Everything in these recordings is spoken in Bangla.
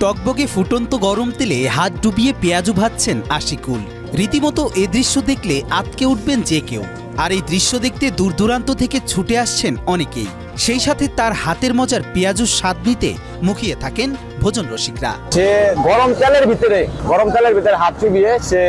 টকবগে ফুটন্ত গরম তেলে হাত ডুবিয়ে পেঁয়াজু ভাজছেন আশিকুল। রীতিমতো এ দৃশ্য দেখলে আঁতকে উঠবেন যে কেউ। আর এই দৃশ্য দেখতে দূর দূরান্ত থেকে ছুটে আসছেন অনেকেই। সেই সাথে তার হাতের মজার পেঁয়াজুর স্বাদ নিতে মুখিয়ে থাকেন ভোজন রসিকরা। সে গরম তেলের ভিতরে হাত চুবিয়ে সে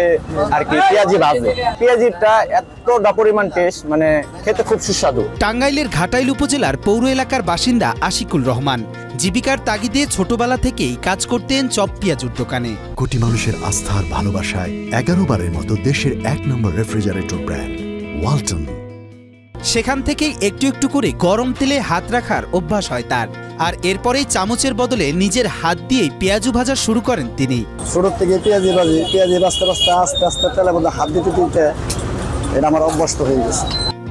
আর কি পেঁয়াজি ভাজে। পেঁয়াজিটা এতটা পরিমাণ টেস্ট, মানে খেতে খুব সুস্বাদু। টাঙ্গাইলের ঘাটাইল উপজেলার পৌর এলাকার বাসিন্দা আশিকুল রহমান জীবিকার তাগিদে ছোটবেলা থেকেই কাজ করতেন চপ পেঁয়াজুর দোকানে। কোটি মানুষের আস্থার ভালোবাসায় 11 বারের মতো দেশের 1 নম্বর রেফ্রিজারেটর ব্র্যান্ড ওয়ালটন। সেখান থেকেই একটু একটু করে গরম তেলে হাত রাখার অভ্যাস হয় তার। আর এরপরেই চামচের বদলে নিজের হাত দিয়েই পেঁয়াজু ভাজা শুরু করেন তিনি। ছোট থেকে পেঁয়াজি ভাজতে আস্তে আস্তে তেলের মধ্যে হাত দিতে এটা আমার অভ্যস্ত হয়ে গেছে।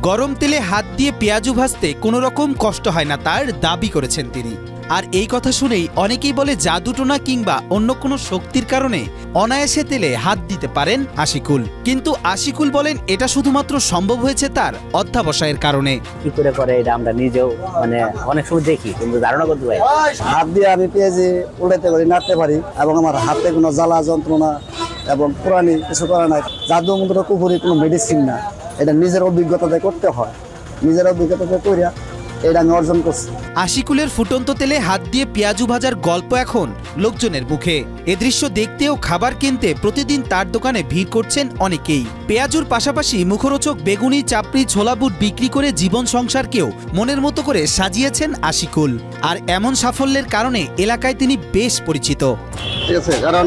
গরম তেলে হাত দিয়ে পেঁয়াজু ভাজতে কোনো রকম কষ্ট হয় না তার দাবি করেছেন তিনি। আর এই কথা শুনেই অনেকেই বলে জাদুটোনা কিংবা অন্য কোনো শক্তির কারণে অনায়াসে তেলে হাত দিতে পারেন আশিকুল। কিন্তু আশিকুল বলেন এটা শুধুমাত্র সম্ভব হয়েছে তার অধ্যাবসায়ের কারণে। কি করে এটা আমরা নিজেও মানে অনেক সময় দেখি, কিন্তু ধারণা করতে পারি। হাত দিয়ে আমি পেঁয়াজি উল্টাতে পারি, নাড়তে পারি, এবং আমার হাতে কোনো জ্বালা যন্ত্রণা এবং পুরানি কিছু করে না। জাদু মন্ত্র কুপুরি কোনো মেডিসিন না, এটা নিজের অভিজ্ঞতাতে করতে হয়। নিজের অভিজ্ঞতাতে করিয়া এটা আমি অর্জন করছি। আশিকুলের ফুটন্ত তেলে হাত দিয়ে পেঁয়াজু ভাজার গল্প এখন লোকজনের মুখে। এ দৃশ্য দেখতেও খাবার কিনতে প্রতিদিন তার দোকানে ভিড় করছেন অনেকেই। পেঁয়াজুর পাশাপাশি মুখরোচক বেগুনি, চাপড়ি, ছোলা বুট বিক্রি করে জীবন সংসারকেও মনের মতো করে সাজিয়েছেন আশিকুল। আর এমন সাফল্যের কারণে এলাকায় তিনি বেশ পরিচিত। ঠিক আছে, কারণ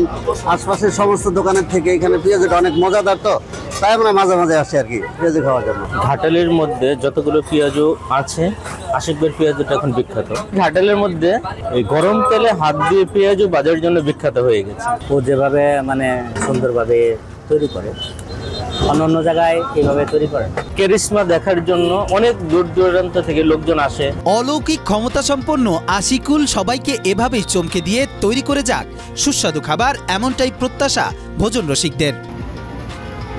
আশপাশের সমস্ত দোকানের থেকে এখানে পেঁয়াজুটা অনেক মজাদার, তো তাই আমরা মাঝে মাঝে আসি আর কি পেঁয়াজু খাওয়ার জন্য। ঘাটালের মধ্যে যতগুলো পেঁয়াজু আছে, আশিকের পেঁয়াজুটা এখন বিখ্যাত। ঘাটালের মধ্যে এই গরম তেলে হাত দিয়ে পেঁয়াজু বাজার জন্য বিখ্যাত হয়ে গেছে। ও যেভাবে মানে সুন্দরভাবে তৈরি করে, অন্য জায়গায় এইভাবে তৈরি করে। ক্যারিশমা দেখার জন্য অনেক দূর দূরান্ত থেকে লোকজন আসে। অলৌকিক ক্ষমতা সম্পন্ন আশিকুল সবাইকে এভাবেই চমকে দিয়ে তৈরি করে যাক সুস্বাদু খাবার, এমনটাই প্রত্যাশা ভোজন রসিকদের।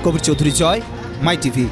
কবির চৌধুরী জয়, মাই টিভি।